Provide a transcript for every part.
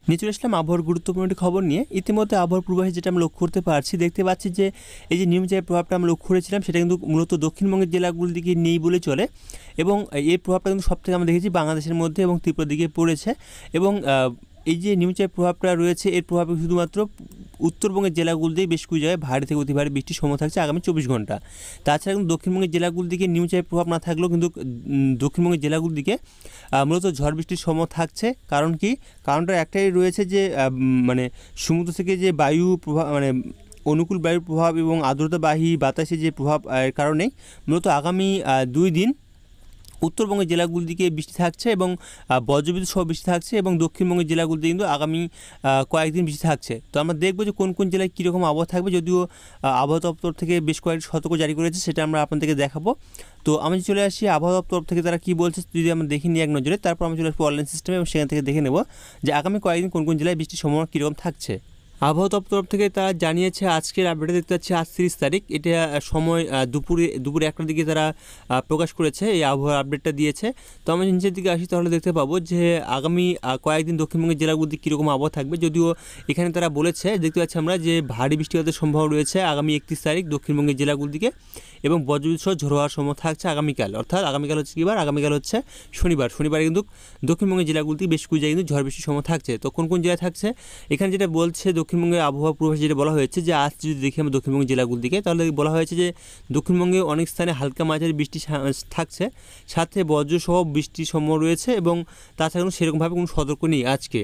নিয়ে চলে আসলাম আবহাওয়ার গুরুত্বপূর্ণ একটি খবর নিয়ে। ইতিমধ্যে আবহাওয়ার পূর্বাভাসে যেটা আমরা লক্ষ্য করতে পারছি, দেখতে পাচ্ছি যে এই যে নিম্নচাপের প্রভাবটা আমরা লক্ষ্য করেছিলাম সেটা কিন্তু মূলত দক্ষিণবঙ্গের জেলাগুলির দিকে নেই বলে চলে, এবং এর প্রভাবটা কিন্তু সবথেকে আমরা দেখেছি বাংলাদেশের মধ্যে এবং ত্রিপুরার দিকে পড়েছে। এবং এই যে নিম্নচাপের প্রভাবটা রয়েছে এর প্রভাবে শুধুমাত্র উত্তরবঙ্গের জেলাগুলিতেই বেশ কিছু জায়গায় ভারী থেকে অতি ভারী বৃষ্টির সম্ভাবনা থাকছে আগামী 24 ঘন্টা। তাছাড়া কিন্তু দক্ষিণবঙ্গের জেলাগুলির দিকে নিম্নচাপের প্রভাব না থাকলেও কিন্তু দক্ষিণবঙ্গের জেলাগুলির দিকে মূলত ঝড় বৃষ্টির সম্ভাবনা থাকছে। কারণ কি? কারণটা একটাই রয়েছে যে মানে সমুদ্র থেকে যে বায়ু প্রভাব, মানে অনুকূল বায়ুর প্রভাব এবং আর্দ্রতাবাহী বাতাসের যে প্রভাব কারণে মূলত আগামী 2 দিন উত্তরবঙ্গের জেলাগুলির দিকে বৃষ্টি থাকছে এবং বজ্রবিদ্যুৎ সহ বৃষ্টি থাকছে, এবং দক্ষিণবঙ্গের জেলাগুলিতে কিন্তু আগামী কয়েকদিন বৃষ্টি থাকছে। তো আমরা দেখব যে কোন কোন জেলায় কীরকম আবহাওয়া থাকবে, যদিও আবহাওয়া দপ্তর থেকে বেশ কয়েকটি সতর্ক জারি করেছে, সেটা আমরা আপনাদেরকে দেখাবো। তো আমি চলে আসি আবহাওয়া দপ্তর থেকে তারা কী বলছে যদি আমরা দেখে নিই এক নজরে, তারপর আমি চলে আসবো অনলাইন সিস্টেমে এবং সেখান থেকে দেখে নেব যে আগামী কয়েকদিন কোন কোন জেলায় বৃষ্টির সম্ভাবনা কীরকম থাকছে। আবহাওয়া দপ্তর থেকে তারা জানিয়েছে আজকের আপডেটে দেখতে পাচ্ছি আজ 30 তারিখ, এটা সময় দুপুরে 1টার দিকে তারা প্রকাশ করেছে, এই আবহাওয়ার আপডেটটা দিয়েছে। তো আমি নিচের দিকে আসি তাহলে দেখতে পাবো যে আগামী কয়েকদিন দক্ষিণবঙ্গের জেলাগুলিতে কীরকম আবহাওয়া থাকবে, যদিও এখানে তারা বলেছে দেখতে পাচ্ছি আমরা যে ভারী বৃষ্টিপাতের সম্ভাবনা রয়েছে আগামী 31 তারিখ দক্ষিণবঙ্গের জেলাগুলির দিকে, এবং বজ্রবিদ্যুৎ সহ ঝোড়ো হওয়ার সম্ভাবনা থাকছে আগামীকাল। অর্থাৎ আগামীকাল হচ্ছে কী বার? আগামীকাল হচ্ছে শনিবারে কিন্তু দক্ষিণবঙ্গের জেলাগুলিতে বেশ কিছু জায়গায় কিন্তু ঝড় বৃষ্টির সম্ভাবনা থাকছে। তো কোন কোন জেলায় থাকছে এখানে যেটা বলছে দক্ষিণবঙ্গের আবহাওয়া পূর্বাভাসে যেটা বলা হয়েছে যে আজ যদি দেখি আমরা দক্ষিণবঙ্গের জেলাগুলির দিকে, তাহলে বলা হয়েছে যে দক্ষিণবঙ্গে অনেক স্থানে হালকা মাঝারি বৃষ্টি থাকছে, সাথে বজ্রসহ বৃষ্টির সম্ভাবনা রয়েছে, এবং তাছাড়া কিন্তু সেরকমভাবে কোনো সতর্ক নেই আজকে।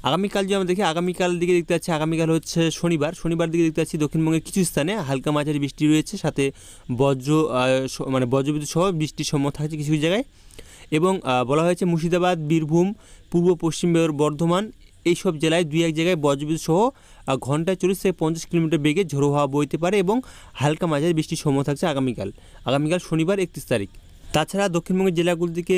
আগামীকাল যদি আমরা দেখি, আগামীকাল দিকে দেখতে পাচ্ছি আগামীকাল হচ্ছে শনিবার দিকে দেখতে পাচ্ছি দক্ষিণবঙ্গের কিছু স্থানে হালকা মাঝারি বৃষ্টি রয়েছে, সাথে বজ্রবিদ্যুৎ সহ বৃষ্টির সম্ভাবনা থাকছে কিছু জায়গায়। এবং বলা হয়েছে মুর্শিদাবাদ, বীরভূম, পূর্ব পশ্চিম বর্ধমান এইসব জেলায় 2-1 জায়গায় বজ্রবিদ্যুৎ সহ ঘন্টায় 40 থেকে 50 কিলোমিটার বেগে ঝোড়ো হাওয়া বইতে পারে, এবং হালকা মাঝারি বৃষ্টির সম্ভাবনা থাকছে আগামীকাল শনিবার 31 তারিখ। তাছাড়া দক্ষিণবঙ্গের জেলাগুলির দিকে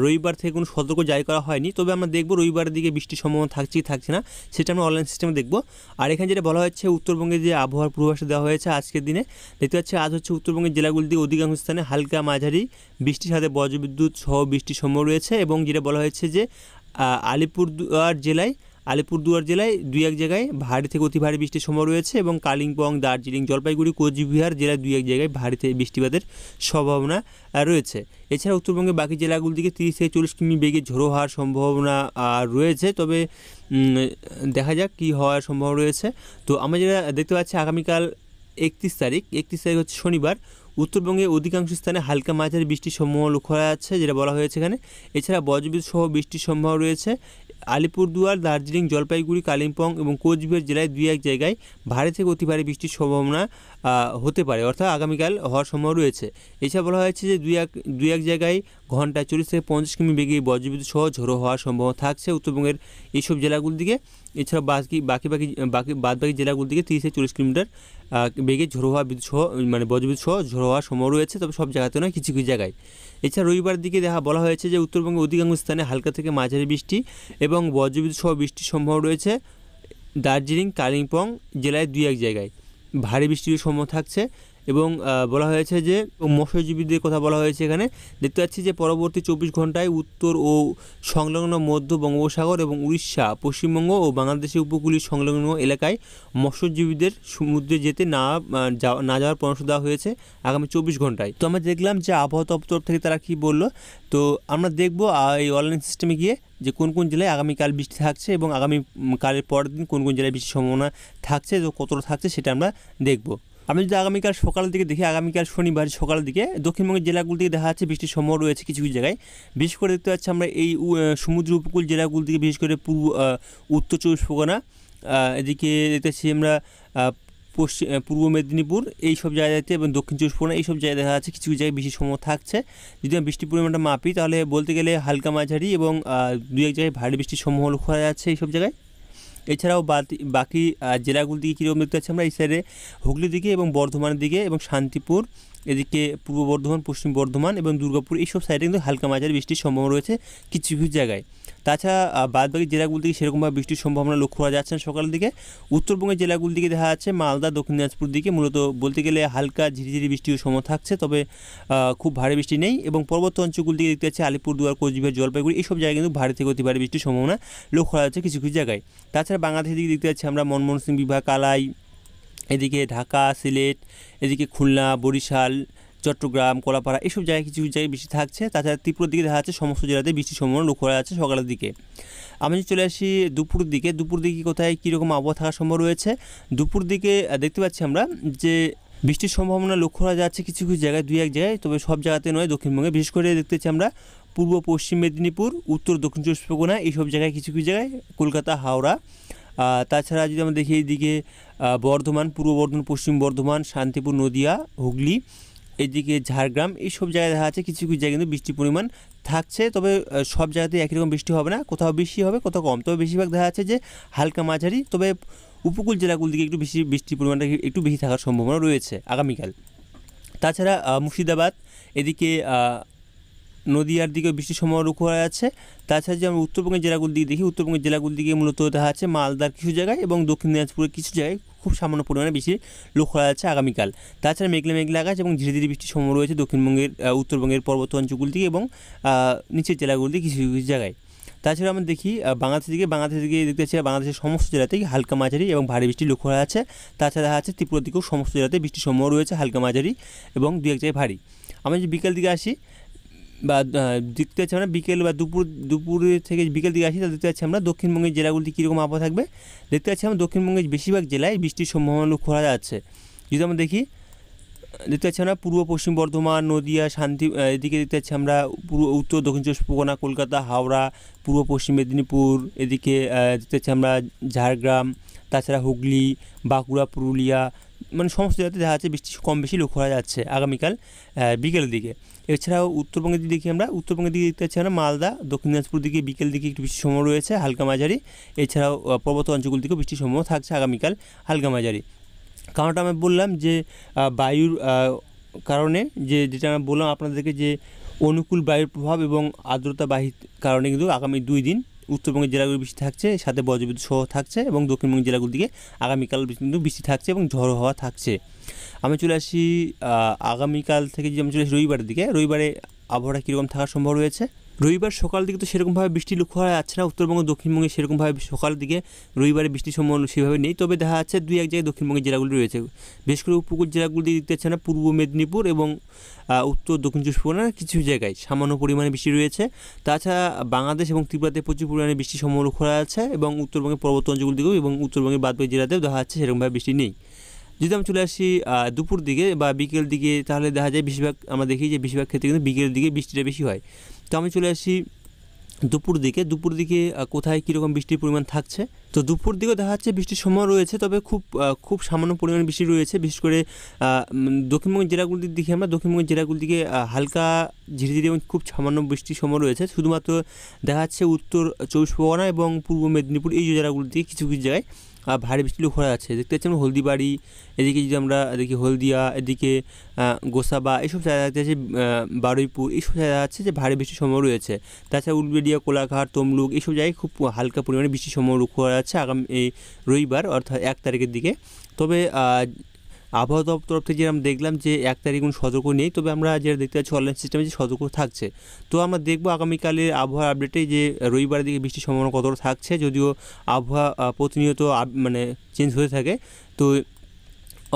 রবিবার থেকে কোনো সতর্ক জারি করা হয়নি, তবে আমরা দেখব রবিবারের দিকে বৃষ্টির সম্ভাবনা থাকছে না, সেটা আমরা অনলাইন সিস্টেমে দেখব। আর এখানে যেটা বলা হচ্ছে উত্তরবঙ্গে যে আবহাওয়ার পূর্বাভাস দেওয়া হয়েছে আজকের দিনে, দেখতে পাচ্ছি আজ হচ্ছে উত্তরবঙ্গের জেলাগুলির দিকে অধিকাংশ স্থানে হালকা মাঝারি বৃষ্টির সাথে বজ্রবিদ্যুৎ সহ বৃষ্টির সম্ভাবনা রয়েছে, এবং যেটা বলা হয়েছে যে আলিপুরদুয়ার জেলায় 2-1 জায়গায় ভারী থেকে অতি ভারী বৃষ্টির সম্ভাবনা রয়েছে, এবং কালিম্পং, দার্জিলিং, জলপাইগুড়ি, কোচবিহার জেলায় 2-1 জায়গায় ভারী থেকে বৃষ্টিপাতের সম্ভাবনা রয়েছে। এছাড়া উত্তরবঙ্গের বাকি জেলাগুলির দিকে 30 থেকে 40 কিমি বেগে ঝোড়ো হওয়ার সম্ভাবনা রয়েছে, তবে দেখা যাক কী হওয়ার সম্ভাবনা রয়েছে। তো আমরা যেটা দেখতে পাচ্ছি আগামীকাল 31 তারিখ হচ্ছে শনিবার, উত্তরবঙ্গে অধিকাংশ স্থানে হালকা মাঝারি বৃষ্টির সম্ভাবনা লক্ষ্য করা যাচ্ছে, যেটা বলা হয়েছে এখানে। এছাড়া বজ্রবিদ্যুৎ সহ বৃষ্টির সম্ভাবনা রয়েছে আলিপুরদুয়ার, দার্জিলিং, জলপাইগুড়ি, কালিম্পং এবং কোচবিহার জেলায় 2-1 জায়গায় ভারী থেকে অতি ভারী বৃষ্টির সম্ভাবনা হতে পারে, অর্থাৎ আগামীকাল হওয়ার সম্ভাবনা রয়েছে। এছাড়া বলা হয়েছে যে 2-1 জায়গায় ঘন্টায় 40 থেকে 50 কিমি বেগে বজ্রবিদ্যুৎ সহ ঝোড়ো হওয়ার সম্ভাবনা থাকছে উত্তরবঙ্গের এইসব জেলাগুলির দিকে। এছাড়া বাকি জেলাগুলির দিকে 30 থেকে 40 কিলোমিটার বেগে ঝোড়ো হওয়া বজ্রবিদ্যুৎ সহ ঝোড়ো হওয়ার সম্ভাবনা রয়েছে, তবে সব জায়গাতে নয়, কিছু কিছু জায়গায়। এছাড়া রবিবার দিকে বলা হয়েছে যে উত্তরবঙ্গে অধিকাংশ স্থানে হালকা থেকে মাঝারি বৃষ্টি এবং বজ্রবিদ্যুৎ সহ বৃষ্টির সম্ভাবনা রয়েছে দার্জিলিং, কালিম্পং জেলায় 2-1 জায়গায় ভারী বৃষ্টির সম্ভাবনা থাকছে, এবং বলা হয়েছে যে মৎস্যজীবীদের কথা বলা হয়েছে এখানে। দেখতে পাচ্ছি যে পরবর্তী 24 ঘন্টায় উত্তর ও সংলগ্ন মধ্য বঙ্গোপসাগর এবং উড়িষ্যা, পশ্চিমবঙ্গ ও বাংলাদেশের উপকূলীয় সংলগ্ন এলাকায় মৎস্যজীবীদের সমুদ্রে যেতে না যাওয়ার পরামর্শ দেওয়া হয়েছে আগামী 24 ঘন্টায়। তো আমরা দেখলাম যে আবহাওয়া দপ্তর থেকে তারা কী বললো। তো আমরা দেখব এই অনলাইন সিস্টেমে গিয়ে যে কোন কোন জেলায় আগামীকাল বৃষ্টি থাকছে, এবং আগামীকালের পরের দিন কোন কোন জেলায় বৃষ্টির সম্ভাবনা থাকছে, তো কতটা থাকছে সেটা আমরা দেখব। আমি যদি আগামীকাল সকালের দিকে দেখি, আগামীকাল শনিবার সকালের দিকে দক্ষিণবঙ্গের জেলাগুলো থেকে দেখা যাচ্ছে বৃষ্টির সম্ভাবনা রয়েছে কিছু কিছু জায়গায়। বিশেষ করে দেখতে পাচ্ছি আমরা এই সমুদ্র উপকূল জেলাগুলো থেকে, বিশেষ করে উত্তর 24 পরগনা, এদিকে দেখতে পাচ্ছি আমরা পূর্ব মেদিনীপুর এইসব জায়গাতে, এবং দক্ষিণ 24 পরগনা এইসব জায়গায় দেখা যাচ্ছে কিছু জায়গায় বৃষ্টির সম্ভাবনা থাকছে। যদি আমি বৃষ্টির পরিমাণটা মাপি তাহলে বলতে গেলে হালকা মাঝারি এবং 2-1 জায়গায় ভারী বৃষ্টির সম্ভাবনা লক্ষ্য করা যাচ্ছে এইসব জায়গায়। এছাড়াও বাকি জেলাগুলো দিকে কীরকম দেখতে পাচ্ছি আমরা এই সাইডে হুগলির দিকে এবং বর্ধমানের দিকে এবং শান্তিপুর এদিকে পূর্ব বর্ধমান, পশ্চিম বর্ধমান এবং দুর্গাপুর এইসব সাইডে কিন্তু হালকা মাঝারি বৃষ্টির সম্ভাবনা রয়েছে কিছু কিছু জায়গায়। তাছাড়া বাদবাকি জেলাগুলি থেকে সেরকমভাবে বৃষ্টির সম্ভাবনা লক্ষ্য করা যাচ্ছে না সকালের দিকে। উত্তরবঙ্গের জেলাগুলির দিকে দেখা যাচ্ছে মালদা, দক্ষিণ দিনাজপুর দিকে মূলত বলতে গেলে হালকা ঝিরিঝিরি বৃষ্টির সম্ভাবনা থাকছে, তবে খুব ভারী বৃষ্টি নেই। এবং পর্বত অঞ্চলগুলি দিকে দেখতে পাচ্ছি আলিপুরদুয়ার, কোচবিহার, জলপাইগুড়ি এইসব জায়গায় কিন্তু ভারী থেকে অতি ভারী বৃষ্টির সম্ভাবনা লক্ষ্য করা যাচ্ছে কিছু কিছু জায়গায়। তাছাড়া বাংলাদেশের দিকে দেখতে পাচ্ছি আমরা ময়মনসিংহ বিভাগ, কালাই, এদিকে ঢাকা, সিলেট, এদিকে খুলনা, বরিশাল, চট্টগ্রাম, কলাপাড়া এইসব জায়গায় কিছু কিছু জায়গায় বৃষ্টি থাকছে। তাছাড়া ত্রিপুরার দিকে দেখা যাচ্ছে সমস্ত জেলাতে বৃষ্টির সম্ভাবনা লক্ষ্য করা যাচ্ছে সকালের দিকে। আমি যদি চলে আসি দুপুর দিকে, দুপুর দিকে কোথায় কীরকম আবহাওয়া থাকার সম্ভব রয়েছে। দুপুর দিকে দেখতে পাচ্ছি আমরা যে বৃষ্টির সম্ভাবনা লক্ষ্য করা যাচ্ছে কিছু কিছু জায়গায়, দুই এক জায়গায়, তবে সব জায়গাতে নয়। দক্ষিণবঙ্গে বিশেষ করে দেখতে পাচ্ছি আমরা পূর্ব পশ্চিম মেদিনীপুর, উত্তর দক্ষিণ চব্বিশ পরগনা এইসব জায়গায় কিছু কিছু জায়গায়, কলকাতা, হাওড়া। তাছাড়া যদি আমরা দেখি এইদিকে বর্ধমান, পূর্ব বর্ধমান, পশ্চিম বর্ধমান, শান্তিপুর, নদিয়া, হুগলি, এদিকে ঝাড়গ্রাম এইসব জায়গায় দেখা যাচ্ছে কিছু কিছু জায়গায় কিন্তু বৃষ্টির পরিমাণ থাকছে। তবে সব জায়গাতে একই রকম বৃষ্টি হবে না, কোথাও বেশি হবে, কোথাও কম। তবে বেশিরভাগ দেখা যাচ্ছে যে হালকা মাঝারি, তবে উপকূল জেলাগুলোর দিকে একটু বেশি বৃষ্টির পরিমাণটা একটু বেশি থাকার সম্ভাবনা রয়েছে আগামীকাল। তাছাড়া মুর্শিদাবাদ, এদিকে নদীয়ার দিকে বৃষ্টির সম্ভাবনা লক্ষ্য করা যাচ্ছে। তাছাড়া যে আমরা উত্তরবঙ্গের জেলাগুলির দিকে দেখি, উত্তরবঙ্গের জেলাগুলির দিকে মূলত দেখা যাচ্ছে মালদার কিছু জায়গায় এবং দক্ষিণ দিনাজপুরের কিছু জায়গায় খুব সামান্য পরিমাণে বেশি লক্ষ্য করা যাচ্ছে আগামীকাল। তাছাড়া মেঘলা মেঘলা আকাশ এবং ধীরে ধীরে বৃষ্টির সম্ভাবনা রয়েছে দক্ষিণবঙ্গের, উত্তরবঙ্গের পর্বত অঞ্চলগুলি থেকে এবং নিচের জেলাগুলিতে কিছু কিছু জায়গায়। তাছাড়া আমরা দেখি বাংলাদেশের দিকে দেখতে পাচ্ছি বাংলাদেশের সমস্ত জেলাতেই হালকা মাঝারি এবং ভারী বৃষ্টি লক্ষ্য করা যাচ্ছে। তাছাড়া দেখা যাচ্ছে ত্রিপুরার দিকেও সমস্ত জেলাতে বৃষ্টির সম্ভাবনা রয়েছে হালকা মাঝারি এবং দু এক জায়গায় ভারী। আমরা যদি বিকেল দিকে আসি বা দেখতে পাচ্ছি আমরা বিকেল বা দুপুর থেকে বিকেল দিকে আসি, তাহলে দেখতে পাচ্ছি আমরা দক্ষিণবঙ্গের জেলাগুলিতে কীরকম আবহাওয়া থাকবে। দেখতে পাচ্ছি আমরা দক্ষিণবঙ্গের বেশিরভাগ জেলায় বৃষ্টির সম্ভাবনা লক্ষ্য করা যাচ্ছে। যদি আমরা দেখি, দেখতে পাচ্ছি আমরা পূর্ব পশ্চিম বর্ধমান, নদিয়া, এদিকে দেখতে পাচ্ছি আমরা উত্তর দক্ষিণ চব্বিশ পরগনা, কলকাতা, হাওড়া, পূর্ব পশ্চিম মেদিনীপুর, এদিকে দেখতে পাচ্ছি আমরা ঝাড়গ্রাম, তাছাড়া হুগলি, বাঁকুড়া, পুরুলিয়া, মানে সমস্ত জায়গাতে দেখা যাচ্ছে বৃষ্টি কম বেশি লক্ষ্য করা যাচ্ছে আগামীকাল বিকেলের দিকে। এছাড়াও উত্তরবঙ্গের দিকে দেখি আমরা, উত্তরবঙ্গের দিকে দেখতে পাচ্ছি আমরা মালদা, দক্ষিণ দিনাজপুর দিকে বিকেল দিকে একটু বৃষ্টির সম্ভাবনা রয়েছে হালকা মাঝারি। এছাড়াও পর্বত অঞ্চলগুলি দিকেও বৃষ্টির সম্ভাবনা থাকছে আগামীকাল হালকা মাঝারি। কারণটা আমি বললাম যে বায়ুর কারণে, যেটা আমি বললাম আপনাদেরকে যে অনুকূল বায়ুর প্রভাব এবং আর্দ্রতা বাহিত কারণে কিন্তু আগামী 2 দিন উত্তরবঙ্গের জেলাগুলি বৃষ্টি থাকছে, সাথে বজ্রবিদ্যুৎ সহ থাকছে এবং দক্ষিণবঙ্গের জেলাগুলির দিকে আগামীকাল কিন্তু বৃষ্টি থাকছে এবং ঝড়ো হওয়া থাকছে। আমি চলে আসি আগামীকাল থেকে যদি আমি চলে আসি রবিবারের দিকে, রবিবারে আবহাওয়াটা কীরকম থাকার সম্ভব রয়েছে। রবিবার সকাল দিকে তো সেরকমভাবে বৃষ্টি লক্ষ্য করা যাচ্ছে না উত্তরবঙ্গ দক্ষিণবঙ্গে, সেরকমভাবে সকালের দিকে রবিবারে বৃষ্টির সম্ভাবনা সেভাবে নেই। তবে দেখা যাচ্ছে দুই এক জায়গায় দক্ষিণবঙ্গের জেলাগুলি রয়েছে, বিশেষ করে উপকূল জেলাগুলি দেখতে পাচ্ছে না পূর্ব মেদিনীপুর এবং উত্তর দক্ষিণ চব্বিশ পরগনার কিছু জায়গায় সামান্য পরিমাণে বৃষ্টি রয়েছে। তাছাড়া বাংলাদেশ এবং ত্রিপুরাতে প্রচুর পরিমাণে বৃষ্টির সম্ভাবনা লক্ষ্য করা যাচ্ছে এবং উত্তরবঙ্গের পর্বত অঞ্চলগুলি দিকেও এবং উত্তরবঙ্গের বাদবাকি জেলাতেও দেখা যাচ্ছে সেরকমভাবে বৃষ্টি নেই। যদি আমি চলে আসি দুপুর দিকে বা বিকেল দিকে, তাহলে দেখা যায় বেশিরভাগ আমরা দেখি যে বেশিরভাগ ক্ষেত্রে কিন্তু বিকেলের দিকে বৃষ্টিটা বেশি হয়। তো আমি চলে আসি দুপুর দিকে কোথায় কীরকম বৃষ্টির পরিমাণ থাকছে। তো দুপুর দিকেও দেখা যাচ্ছে বৃষ্টির সময় রয়েছে, তবে খুব সামান্য পরিমাণ বৃষ্টি রয়েছে। বিশেষ করে দক্ষিণবঙ্গের জেলাগুলির দিকে আমরা দক্ষিণবঙ্গের জেলাগুলির দিকে হালকা ঝিরিঝিরি এবং খুব সামান্য বৃষ্টির সময় রয়েছে। শুধুমাত্র দেখা যাচ্ছে উত্তর চব্বিশ পরগনা এবং পূর্ব মেদিনীপুর এই জেলাগুলির দিকে কিছু কিছু জায়গায় ভারী বৃষ্টি লক্ষ্য করা যাচ্ছে। দেখতে পাচ্ছি আমরা হলদিবাড়ি, এদিকে যদি আমরা দেখি হলদিয়া, এদিকে গোসাবা এইসব জায়গা আছে, বারুইপুর এইসব জায়গা আছে যে ভারী বৃষ্টির সম্ভাবনা রয়েছে। তাছাড়া উলবেড়িয়া, কোলাঘাট, তমলুক এইসব জায়গায় খুব হালকা পরিমাণে বৃষ্টির সম্ভাবনা লক্ষ্য করা যাচ্ছে আগামী এই রবিবার অর্থাৎ 1 তারিখের দিকে। তবে আবহাওয়া দপ্তর তরফ থেকে আমরা দেখলাম যে 1 তারিখ কোনো সতর্ক নেই, তবে আমরা যেটা দেখতে পাচ্ছি অনলাইন সিস্টেমে যে সতর্ক থাকছে। তো আমরা দেখবো আগামীকালের আবহাওয়ার আপডেটে যে রবিবারের দিকে বৃষ্টির সম্ভাবনা কতটা থাকছে, যদিও আবহাওয়া প্রতিনিয়ত মানে চেঞ্জ হয়ে থাকে। তো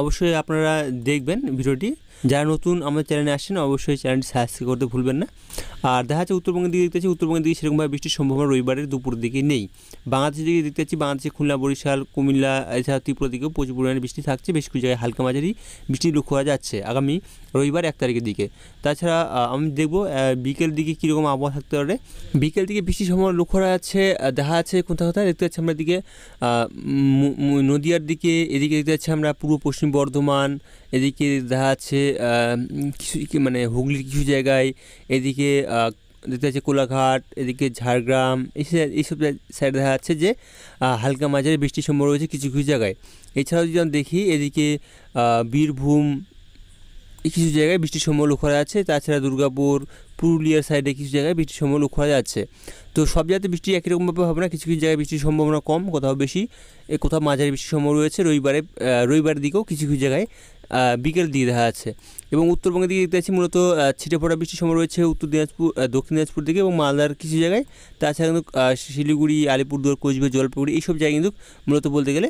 অবশ্যই আপনারা দেখবেন ভিডিওটি। যারা নতুন আমাদের চ্যানেলে আসছেন অবশ্যই চ্যানেলটি সাবস্ক্রাইব করতে ভুলবেন না। আর দেখা যাচ্ছে উত্তরবঙ্গের দিকে দেখতে পাচ্ছি উত্তরবঙ্গের দিকে সেরকমভাবে বৃষ্টির সম্ভাবনা রবিবারের দুপুর দিকে নেই। বাংলাদেশের দিকে দেখতে পাচ্ছি বাংলাদেশে খুলনা, বরিশাল, কুমিল্লা এছাড়া ত্রিপুরা দিকেও প্রচুর পরিমাণে বৃষ্টি থাকছে, বেশ কিছু জায়গায় হালকা মাঝারি বৃষ্টি লক্ষ্য করা যাচ্ছে আগামী রবিবার 1 তারিখের দিকে। তাছাড়া আমি দেখবো বিকেল দিকে কীরকম আবহাওয়া থাকতে পারে। বিকেল দিকে বৃষ্টির সম্ভাবনা লক্ষ্য করা যাচ্ছে, দেখা যাচ্ছে কোথাও দেখতে পাচ্ছি আমরা দিকে নদিয়ার দিকে, এদিকে দেখতে পাচ্ছি আমরা পূর্ব পশ্চিম বর্ধমান, এদিকে দেখা যাচ্ছে কিছু মানে হুগলির কিছু জায়গায়, এদিকে দেখতে পাচ্ছি কোলাঘাট, এদিকে ঝাড়গ্রাম এইসব সাইডে দেখা যাচ্ছে যে হালকা মাঝারি বৃষ্টির সম্ভাবনা রয়েছে কিছু কিছু জায়গায়। এছাড়াও যদি আমরা দেখি এদিকে বীরভূম, কিছু জায়গায় বৃষ্টির সম্ভাবনা লক্ষ্য করা যাচ্ছে। তাছাড়া দুর্গাপুর, পুরুলিয়ার সাইডে কিছু জায়গায় বৃষ্টির সম্ভাবনা লক্ষ্য করা যাচ্ছে। তো সব জায়গাতে বৃষ্টি একই রকমভাবে হবে না, কিছু কিছু জায়গায় বৃষ্টির সম্ভাবনা কম, কোথাও বেশি, কোথাও মাঝারি বৃষ্টির সম্ভাবনা রয়েছে। রবিবারের দিকেও কিছু কিছু জায়গায় বিকেল দিকে দেখা যাচ্ছে। এবং উত্তরবঙ্গের দিকে দেখতে পাচ্ছি মূলত ছিটে ফোটা বৃষ্টির সম্ভাবনা রয়েছে উত্তর দিনাজপুর, দক্ষিণ দিনাজপুর দিকে এবং মালদার কিছু জায়গায়। তাছাড়া কিন্তু শিলিগুড়ি, আলিপুরদুয়ার, কোচবিহার, জলপাইগুড়ি এইসব জায়গায় কিন্তু মূলত বলতে গেলে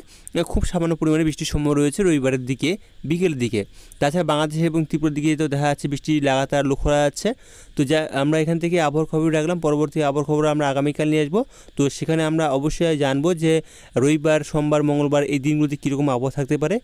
খুব সামান্য পরিমাণে বৃষ্টির সম্ভাবনা রয়েছে রবিবারের দিকে বিকেলের দিকে। তাছাড়া বাংলাদেশ এবং ত্রিপুরার দিকে তো দেখা যাচ্ছে বৃষ্টি লাগাতার লক্ষ্য করা যাচ্ছে। তো যা আমরা এখান থেকে আবহাওয়ার খবর রাখলাম, পরবর্তী আবহাওয়ার খবর আমরা আগামীকাল নিয়ে আসবো। তো সেখানে আমরা অবশ্যই জানবো যে রবিবার, সোমবার, মঙ্গলবার এই দিনগুলোতে কীরকম আবহাওয়া থাকতে পারে।